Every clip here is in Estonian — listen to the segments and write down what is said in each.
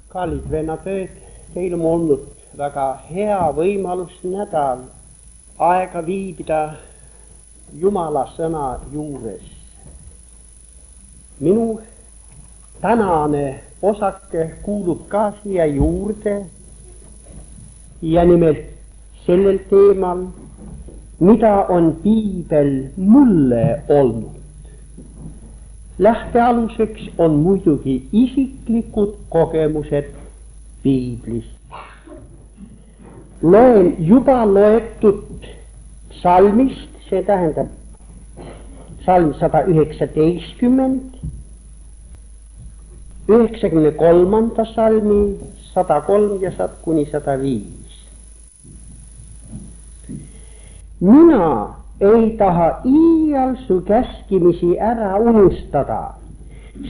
Kallid vennad, teil on olnud väga hea võimalus nädal aega viibida Jumala sõna juures. Minu tänane osake kuulub ka siia juurde ja nimelt sellel teemal, mida on piibel mulle olnud. Lähtealuseks on muidugi isiklikud kogemused piiblist. Loen juba loetud psalmist, see tähendab psalm 119, 93. psalmi 103 ja 105. Mina ei taha iial su käskimisi ära unustada,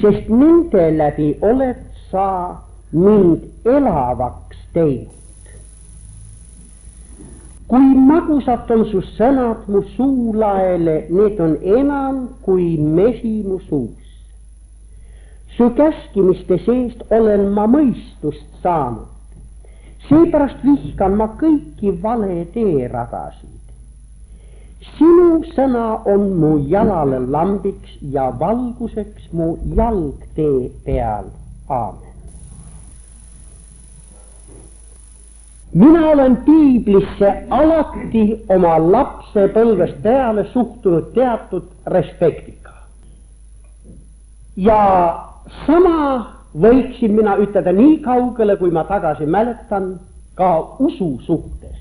sest nende läbi oled sa mind elavaks teinud. Kui magusad on su sõnad mu suulaele, need on enam kui mesi mu suus. Su käskimiste seest olen ma mõistust saanud, seepärast vihkan ma kõiki vale teeradasid. Sinu sõna on mu jalale lambiks ja valguseks mu jalgtee peal. Aamen. Mina olen piiblisse alati oma lapsepõlvest peale suhtunud teatud respektiga. Ja sama võiksin mina ütelda nii kaugele, kui ma tagasi mäletan, ka usu suhtes.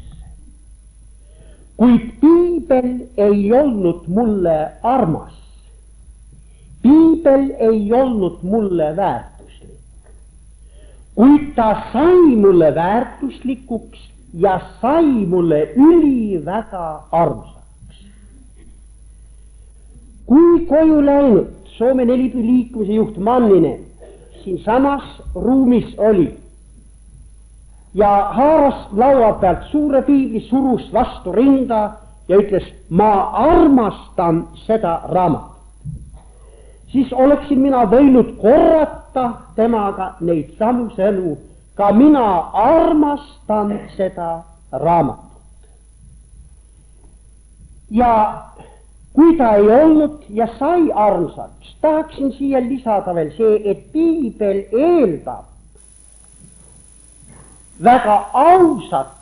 Kuid piibel ei olnud mulle armas. Piibel ei olnud mulle väärtuslik. Kuid ta sai mulle väärtuslikuks ja sai mulle üliväga armsaks. Kui koju läinud Soome Neliliikumise juht Manninen siin samas ruumis oli ja haaras laua pealt suure piibli, surus vastu rinda ja ütles, ma armastan seda raamatut. Siis oleksin mina võinud korrata temaga neid samu sõnu, ka mina armastan seda raamatut. Ja kui ta ei olnud ja sai armsaks, tahaksin siia lisada veel see, et piibel eeldab väga ausat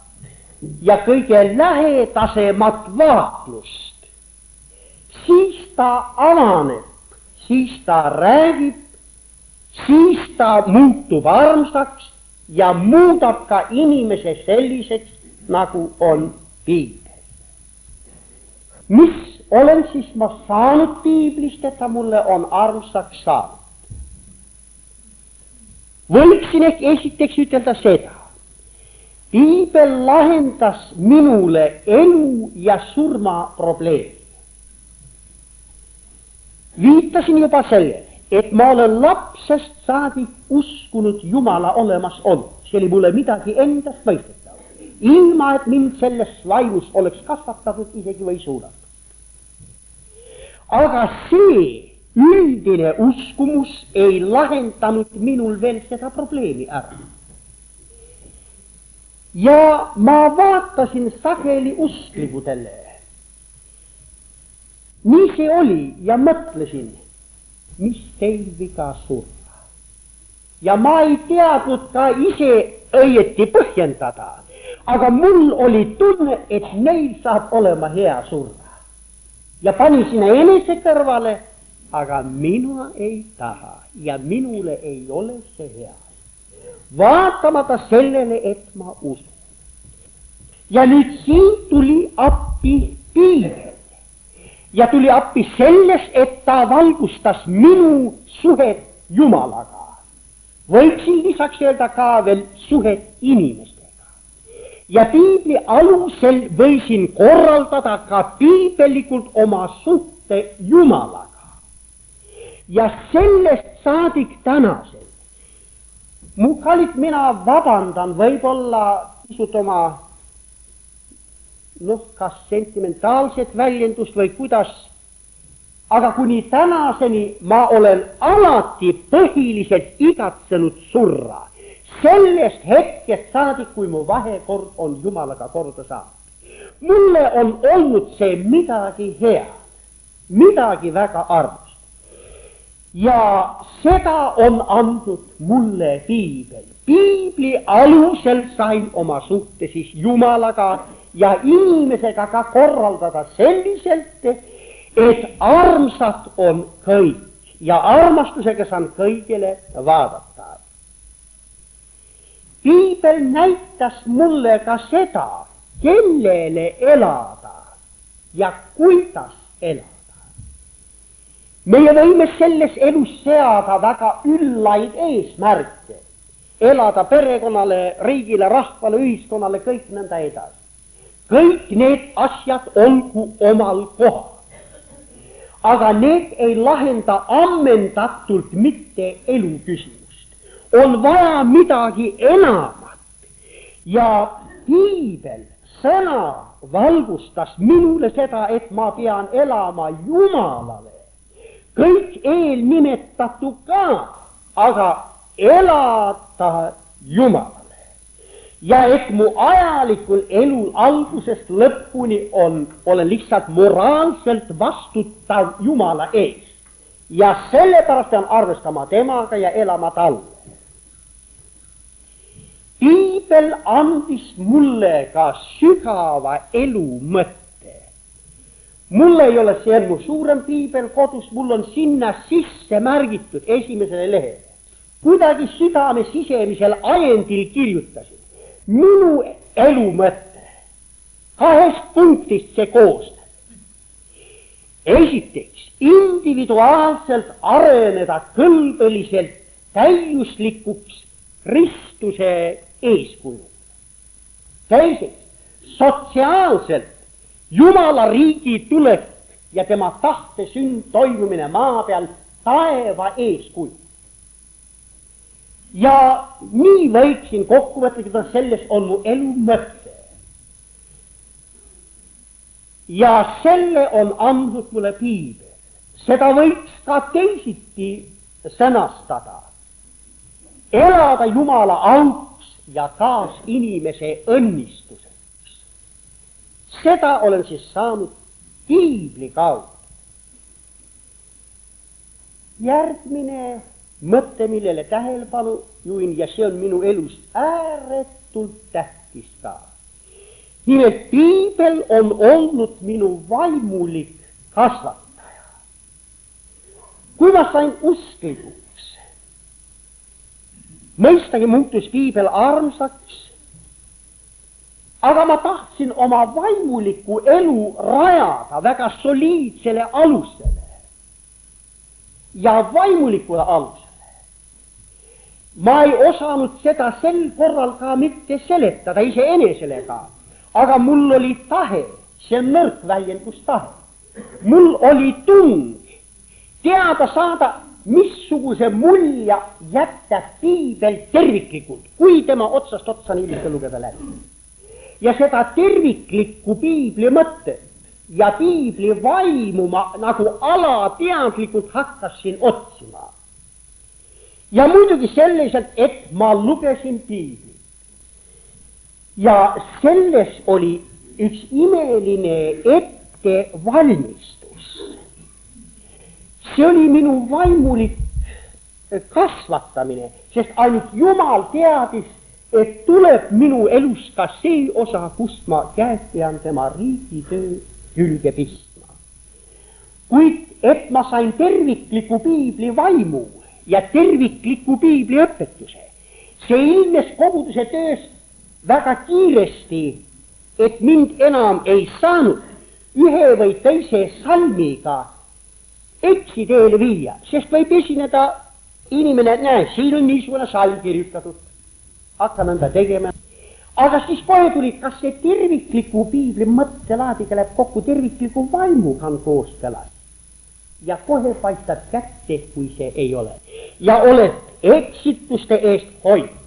ja kõige lähedasemat vaatlust. Siis ta avaneb, siis ta räägib, siis ta muutub armsaks ja muudab ka inimese selliseks, nagu on piibel. Mis olen siis ma saanud piiblist, et ta mulle on armsaks saanud? Võiksin ehk esiteks ütelda seda. Piibel lahendas minule elu ja surma probleemi. Viitasin juba sellele, et ma olen lapsest saadik uskunud Jumala olemas olnud. See oli mulle midagi endast mõistetav, ilma et mind selles vaimus oleks kasvatatud isegi või suunatud. Aga see üldine uskumus ei lahendanud minul veel seda probleemi ära. Ja ma vaatasin sageli usklikudele. Nii see oli ja mõtlesin, mis teil viga surra. Ja ma ei teadnud ka ise õieti põhjendada, aga mul oli tunne, et neil saab olema hea surra. Ja panin sinna enese kõrvale, aga mina ei taha ja minule ei ole see hea. Vaatamata sellele, et ma usun. Ja nüüd siin tuli appi piibel. Ja tuli appi selles, et ta valgustas minu suhet Jumalaga. Võiksin lisaks öelda ka veel suhet inimestega. Ja piibli alusel võisin korraldada ka piibelikult oma suhte Jumalaga. Ja sellest saadik tänasel. Mu kallid, mina vabandan võib-olla pisut oma kas sentimentaalset väljendust või kuidas, aga kuni tänaseni ma olen alati põhiliselt igatsenud surra, sellest hetkest saadik, kui mu vahekord on Jumalaga korda saanud. Mulle on olnud see midagi head, midagi väga armast. Ja seda on andnud mulle piibel. Piibli alusel sain oma suhte siis Jumalaga ja inimesega ka korraldada selliselt, et armsad on kõik ja armastusega saan kõigile vaadata. Piibel näitas mulle ka seda, kellele elada ja kuidas elada. Meie võime selles elus seada väga üllaid eesmärke. Elada perekonnale, riigile, rahvale, ühiskonnale, kõik nõnda edasi. Kõik need asjad olgu omal kohal. Aga need ei lahenda ammendatult mitte elu küsimust. On vaja midagi enamat. Ja piibel, sõna valgustas minule seda, et ma pean elama Jumalale. Kõik eelnimetatu ka, aga elada Jumalale. Ja et mu ajalikul elul algusest lõpuni olen lihtsalt moraalselt vastutav Jumala ees. Ja sellepärast pean arvestama temaga ja elama talle. Piibel andis mulle ka sügava elu mõtte. Mul ei ole see mu suurem piibel kodus, mul on sinna sisse märgitud esimesele lehele. Kuidagi südame sisemisel ajendil kirjutasin. Minu elu mõte. 2 punktist see koosneb. Esiteks, individuaalselt areneda kõlbeliselt täiuslikuks Kristuse eeskuju. Teiseks, sotsiaalselt Jumala riigi tulek ja tema tahte sünd toimumine maa peal taeva eeskuju. Ja nii võiksin kokkuvõttega, selles on mu elu mõte. Ja selle on andnud mulle piibel. Seda võiks ka teisiti sõnastada. Elada Jumala auks ja kaas inimese õnnistuseks. Seda olen siis saanud piibli kaudu. Järgmine mõte, millele tähelepanu juhin, ja see on minu elus ääretult tähtis ka. Nimelt piibel on olnud minu vaimulik kasvataja. Kui ma sain usklikuks, mõistagi muutus piibel armsaks, aga ma tahtsin oma vaimuliku elu rajada väga soliidsele alusele ja vaimulikule alusele. Ma ei osanud seda sel korral ka mitte seletada iseenesele ka, aga mul oli tahe, see on nõrk väljendus tahe. Mul oli tung teada saada, missuguse mulja jätab piibel terviklikult, kui tema otsast otsani ilmselt lugeda läbi. Ja seda terviklikku piibli mõtet ja piibli vaimu ma nagu alateadlikult hakkasin otsima. Ja muidugi selliselt, et ma lugesin piibli. Ja selles oli üks imeline ettevalmistus. See oli minu vaimulik kasvatamine, sest ainult Jumal teadis, et tuleb minu elus ka see osa, kust ma käest pean tema riigitöö külge pistma. Kuid et ma sain tervikliku piibli vaimu ja tervikliku piibli õpetuse, see ilmnes koguduse töös väga kiiresti, et mind enam ei saanud ühe või teise salmiga eksiteele viia, sest võib esineda inimene, et näe, siin on niisugune salm kirjutatud, hakka nõnda tegema. Aga siis kohe tuli, kas see tervikliku piibli mõttelaadiga läheb kokku tervikliku vaimuga on kooskõlas. Ja kohe paistab kätte, kui see ei ole. Ja oled eksituste eest hoidnud.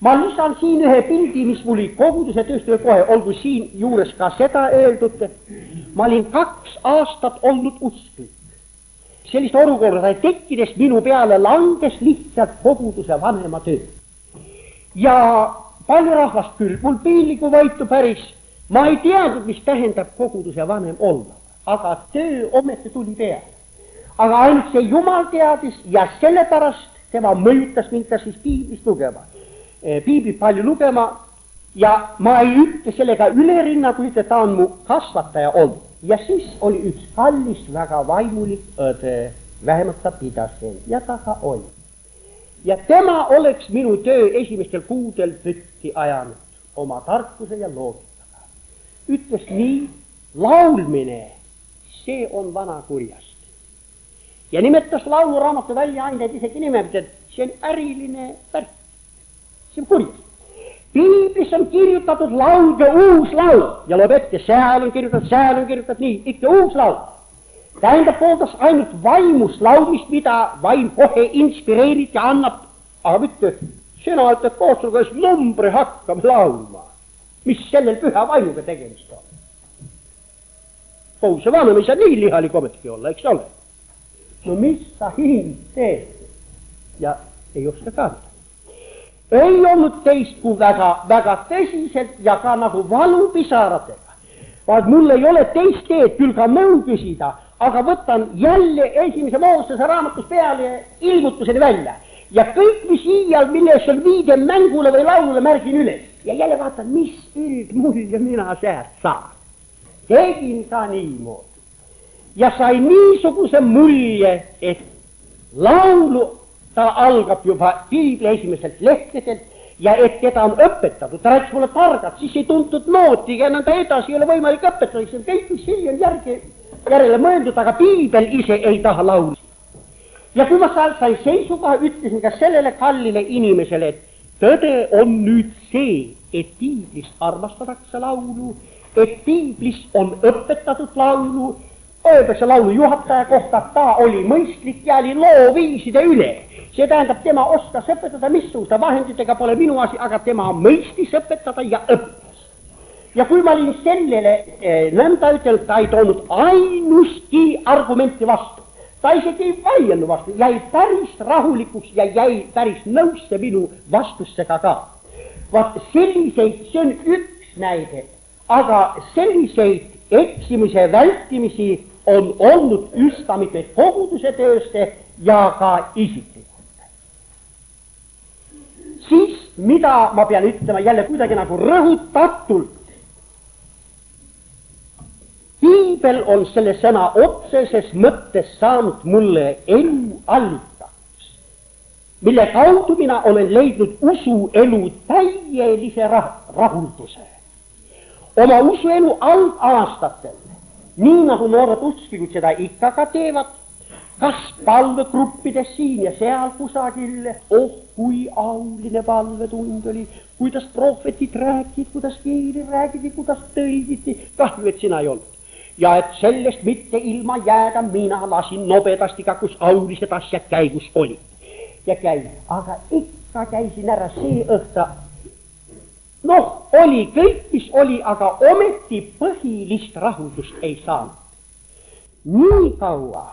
Ma lisan siin ühe pildi, mis mul oli koguduse tööstöö kohe, olgu siin juures ka seda öeldud, ma olin 2 aastat olnud usklik. Sellist olukorda tekkides minu peale langes lihtsalt koguduse vanema töö. ja palju rahvast küll, mul piinlikku võitu päris, ma ei teadnud, mis tähendab koguduse vanem olla, aga töö ometi tuli peale. Aga ainult see Jumal teadis ja sellepärast tema mõjutas mind ka siis piiblist lugema, piiblit palju lugema ja ma ei ütle sellega üle rinna, kui ütle, ta on mu kasvataja olnud. Ja siis oli üks kallis, väga vaimulik õde, vähemalt ta pidas end ja ta ka oli. Ja tema oleks minu töö esimestel kuudel pütti ajanud oma tarkuse ja loogikaga. Ütles nii, laulmine, see on vana kurjast. Ja nimetas lauluraamatu väljaandjaid isegi nimesid, et see on äriline värk. See on kurjast. Piiblis on kirjutatud laulge uus laul ja loeb ette, seal on kirjutatud nii, ikka uus laul. Tähendab pooldas ainult vaimust laulmist, mida vaim kohe inspireerib ja annab, aga mitte, sina ütled koosluga, kes numbri hakkame laulma, mis sellel püha vaimuga tegemist on. Pouse vanem ei saa nii lihalik ometigi olla, eks ole. No mis sa hind teed? Ja ei oska kanda. Ei olnud teist kui väga tõsiselt ja ka nagu valupisaratega. Vaid mul ei ole teist teed küll ka nõu küsida, aga võtan jälle esimese Moosese raamatus peale ilmutuseni välja. Ja kõik, mis iial, milles on viide mängule või laulule, märgin üles. Ja jälle vaatan, mis üldmulje mina sealt saan. Tegin ka niimoodi. Ja sai niisuguse mulje, et laulu ta algab juba piibli esimeselt lehtedelt ja et teda on õpetatud. Ta rääkis mulle targalt, siis ei tuntud nooti ja nõnda edasi ei ole võimalik õpetada. See on kõik, mis siia on järele mõeldud, aga piibel ise ei taha laulu. Ja kui ma sain seisukoha, ütlesin ka sellele kallile inimesele, et tõde on nüüd see, et piiblis armastatakse laulu, et piiblis on õpetatud laulu, öeldakse laulu juhataja kohta, ta oli mõistlik ja oli looviiside üle. See tähendab, tema oskas õpetada, missuguste vahenditega pole minu asi, aga tema mõistis õpetada ja õppis. Ja kui ma olin sellele nõnda ütelnud, ta ei toonud ainustki argumenti vastu. Ta isegi ei vaielnud vastu, jäi päris rahulikuks ja jäi päris nõusse minu vastustega ka. Vaat selliseid, see on üks näide, aga selliseid eksimise vältimisi on olnud üsna mitmeid koguduse tööste ja ka isiklikult. Siis, mida ma pean ütlema jälle kuidagi nagu rõhutatult, piibel on selle sõna otseses mõttes saanud mulle elu allikaks, mille kaudu mina olen leidnud usuelu täielise rahulduse. Oma usuelu algaastatel, nii nagu noored usklikud seda ikka ka teevad, kas palvegruppides siin ja seal kusagil, kui auline palvetund oli, kuidas prohvetid räägid, kuidas keeli räägidi, kuidas tõlgiti, kahju, et sina ei olnud. Ja et sellest mitte ilma jääda, mina lasin nobedasti ka, kus aulised asjad käigus olid. Ja käin, aga ikka käisin ära see õhta. Noh, oli kõik, mis oli, aga ometi põhilist rahuldust ei saanud. Nii kaua,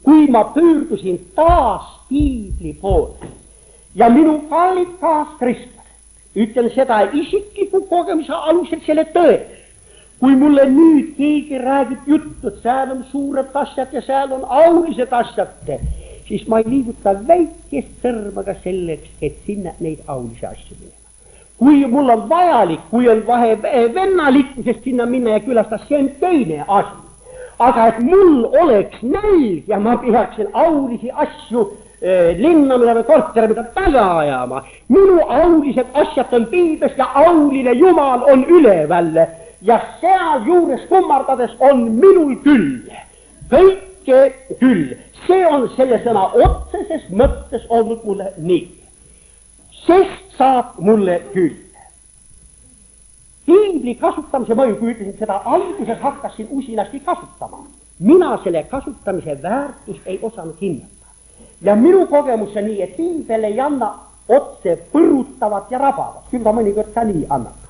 kui ma pöördusin taas piibli poole ja minu kallid kaaskristlased, ütlen seda isikliku kogemuse alusel selle tõe. Kui mulle nüüd keegi räägib juttu, et seal on suured asjad ja seal on aulised asjad, siis ma ei liiguta väikest sõrmaga selleks, et sinna neid aulisi asju minema. Kui mul on vajalik, kui on vahe vennalikkusest sinna minna ja külastada, see on teine asi. Aga et mul oleks nälg ja ma peaksin aulisi asju linna, mida või korteri, mida taga ajama. Minu aulised asjad on piibes ja auline Jumal on üleval ja seal juures kummardades on minul küll. Kõike küll. See on selle sõna otseses mõttes olnud mulle nii. Sest saab mulle küll. Piibli kasutamise mõju, kui ütlesin seda, alguses hakkasin usinasti kasutama. Mina selle kasutamise väärtust ei osanud hinnata. Ja minu kogemus on nii, et piibel ei anna otse põrutavat ja rabavat, küll ta mõnikord ka nii annab.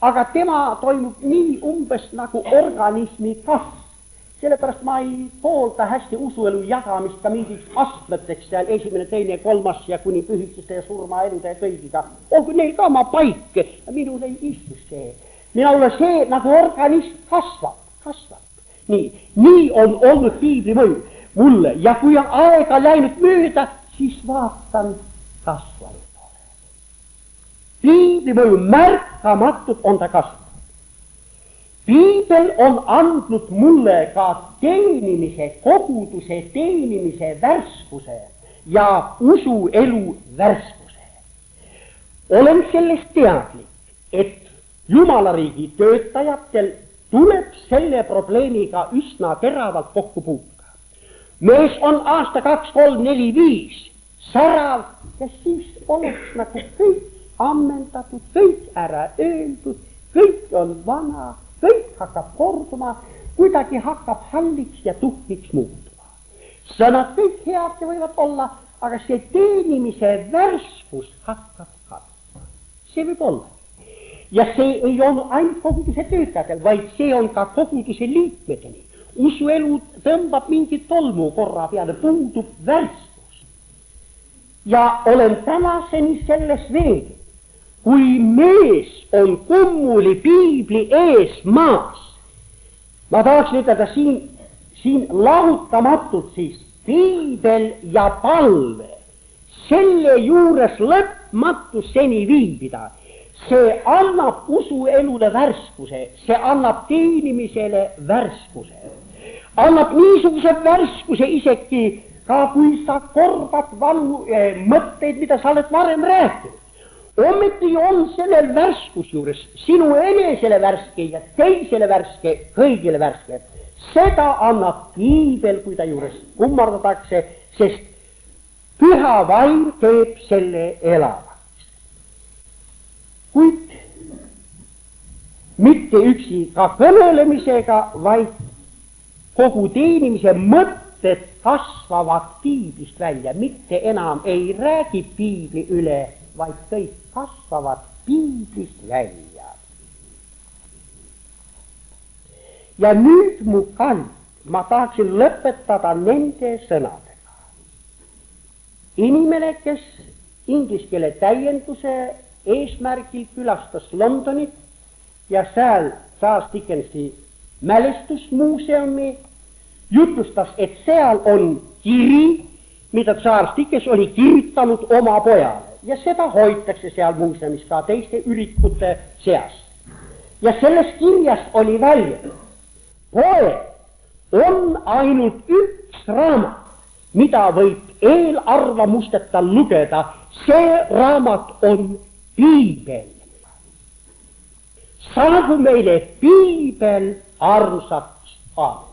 Aga tema toimub nii umbes nagu organismi kasv. Sellepärast ma ei poolda hästi usuelu jagamist ka mingiks astmeteks seal 1., 2., 3. ja kuni pühitseste ja surmaelude ja kõigiga. Olgu neil ka oma paik ja minul ei istu see. Minule see nagu organism kasvab. Nii on olnud piibli mõju mulle ja kui on aega läinud mööda, siis vaatan kasvanud. Piibli mõju märkamatult on ta kasvanud. Piibel on andnud mulle ka koguduse teenimise värskuse ja usuelu värskuse. Olen sellest teadlik, et Jumalariigi töötajatel tuleb selle probleemiga üsna teravalt kokku puutuda. Mees on aasta 2, 3, 4, 5 särav ja siis oleks nagu kõik ammendatud, kõik ära öeldud, kõik on vana, kõik hakkab korduma, kuidagi hakkab halliks ja tuhniks muutuma. Sõnad kõik head võivad olla, aga see teenimise värskus hakkab kaduma. See võib olla. Ja see ei ole ainult koguduse töötajatel, vaid see on ka koguduse liikmeteni. Usuelu tõmbab mingit tolmu korra peale, puudub värskus. Ja olen tänaseni selles veendunud, kui mees on kummuli piibli ees maas, ma tahaksin ütelda siin lahutamatult siis piibel ja palve, selle juures lõpmatuseni viibida, see annab usuelule värskuse, see annab teenimisele värskuse, annab niisuguse värskuse isegi ka kui sa kordad vanu mõtteid, mida sa oled varem rääkinud. Ometi on sellel värskus juures sinu enesele värske ja teisele värske, kõigile värske. Seda annab piibel, kui ta juures kummardatakse, sest püha vaim teeb selle elavaks. Kuid mitte üksi ka kõnelemisega, vaid kogu teenimise mõtted kasvavad piiblist välja, mitte enam ei räägi piibli üle, vaid kõik kasvavad piiblist välja. Ja nüüd mu kand, ma tahaksin lõpetada nende sõnadega. Inimene, kes inglise keele täienduse eesmärgil külastas Londonit ja seal Charles Dickensi mälestusmuuseumi, jutustas, et seal on kiri, mida Charles Dickens oli kirjutanud oma pojale. Ja seda hoitakse seal muuseumis ka teiste ürikute seas. Ja sellest kirjast oli välja, poeg on ainult üks raamat, mida võib eelarvamusteta lugeda, see raamat on piibel. Saagu meile piibel armsaks aamen.